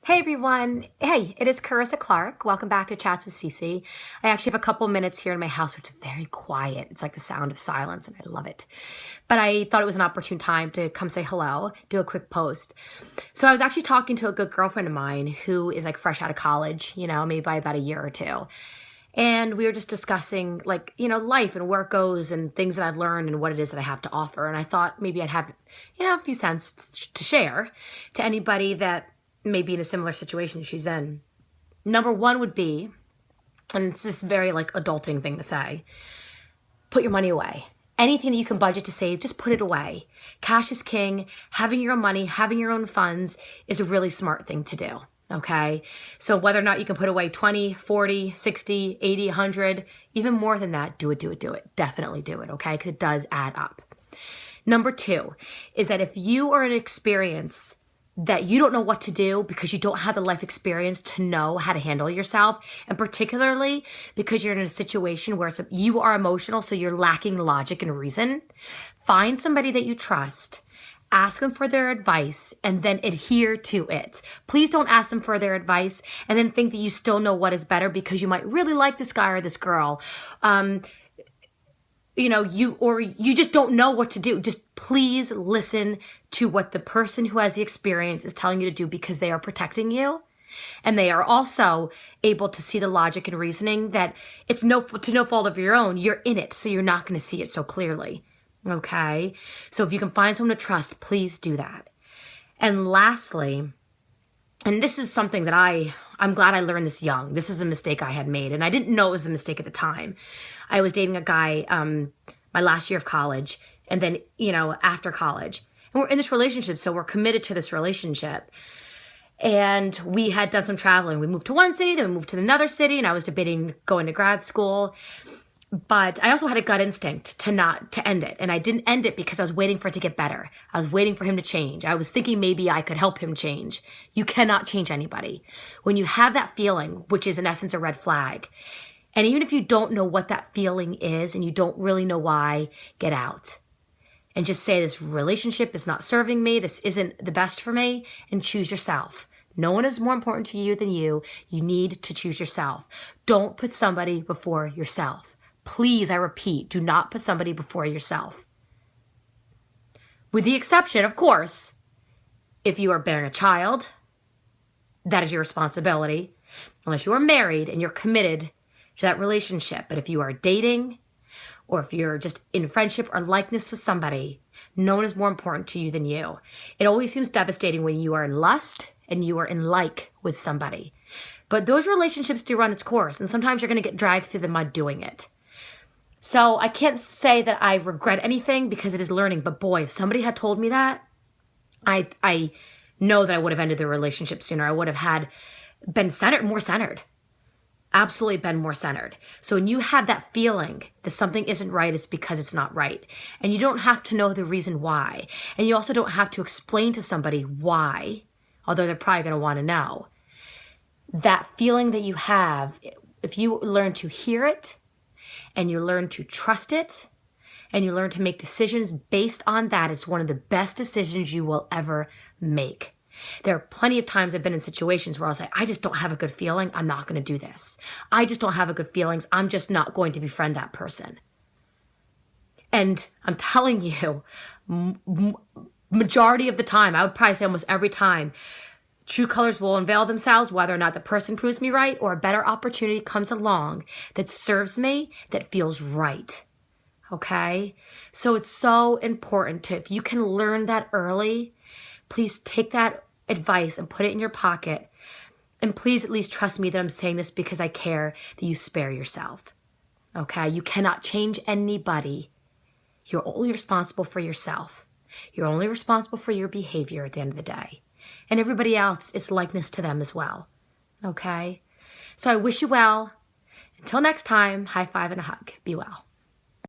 Hey everyone. Hey, it is Carissa Clark. Welcome back to Chats with Cece. I actually have a couple minutes here in my house, which is very quiet. It's like the sound of silence, and I love it. But I thought it was an opportune time to come say hello, do a quick post. So I was actually talking to a good girlfriend of mine who is like fresh out of college, maybe by about a year or two. And we were just discussing life and where it goes and things that I've learned and what it is that I have to offer. And I thought maybe I'd have, a few cents to share to anybody that may be in a similar situation she's in. Number one would be, and it's this very adulting thing to say, put your money away. Anything that you can budget to save, just put it away. Cash is king. Having your own money, having your own funds is a really smart thing to do. Okay. So whether or not you can put away 20, 40, 60, 80, 100, even more than that, do it. Definitely do it. Okay. Because it does add up. Number two is that if you are in an experience that you don't know what to do because you don't have the life experience to know how to handle yourself, and particularly because you're in a situation where you are emotional, so you're lacking logic and reason, find somebody that you trust, ask them for their advice, and then adhere to it. Please don't ask them for their advice and then think that you still know what is better because you might really like this guy or this girl. You just don't know what to do. Just please listen to what the person who has the experience is telling you to do, because they are protecting you. And they are also able to see the logic and reasoning that it's to no fault of your own. You're in it, so you're not going to see it so clearly. Okay? So if you can find someone to trust, please do that. And lastly, and this is something that I'm glad I learned this young. This was a mistake I had made, and I didn't know it was a mistake at the time. I was dating a guy my last year of college, and then, after college. And we're in this relationship, so we're committed to this relationship. And we had done some traveling. We moved to one city, then we moved to another city, and I was debating going to grad school. But I also had a gut instinct to end it. And I didn't end it because I was waiting for it to get better. I was waiting for him to change. I was thinking maybe I could help him change. You cannot change anybody. When you have that feeling, which is in essence a red flag, and even if you don't know what that feeling is and you don't really know why, get out. And just say, this relationship is not serving me. This isn't the best for me. And choose yourself. No one is more important to you than you. You need to choose yourself. Don't put somebody before yourself. Please, I repeat, do not put somebody before yourself. With the exception, of course, if you are bearing a child, that is your responsibility, unless you are married and you're committed to that relationship. But if you are dating, or if you're just in friendship or likeness with somebody, no one is more important to you than you. It always seems devastating when you are in lust and you are in like with somebody. But those relationships do run its course, and sometimes you're going to get dragged through the mud doing it. So I can't say that I regret anything because it is learning. But boy, if somebody had told me that, I know that I would have ended the relationship sooner. I would have been more centered. Absolutely been more centered. So when you have that feeling that something isn't right, it's because it's not right. And you don't have to know the reason why. And you also don't have to explain to somebody why, although they're probably going to want to know. That feeling that you have, if you learn to hear it, and you learn to trust it, and you learn to make decisions based on that, it's one of the best decisions you will ever make. There are plenty of times I've been in situations where I was like, I just don't have a good feeling. I'm not going to do this. I just don't have a good feelings. I'm just not going to befriend that person. And I'm telling you, majority of the time, I would probably say almost every time, true colors will unveil themselves, whether or not the person proves me right or a better opportunity comes along that serves me, that feels right. Okay? So it's so important if you can learn that early, please take that advice and put it in your pocket. And please at least trust me that I'm saying this because I care that you spare yourself. Okay? You cannot change anybody. You're only responsible for yourself. You're only responsible for your behavior at the end of the day. And everybody else, it's likeness to them as well. Okay? So I wish you well. Until next time, high five and a hug. Be well.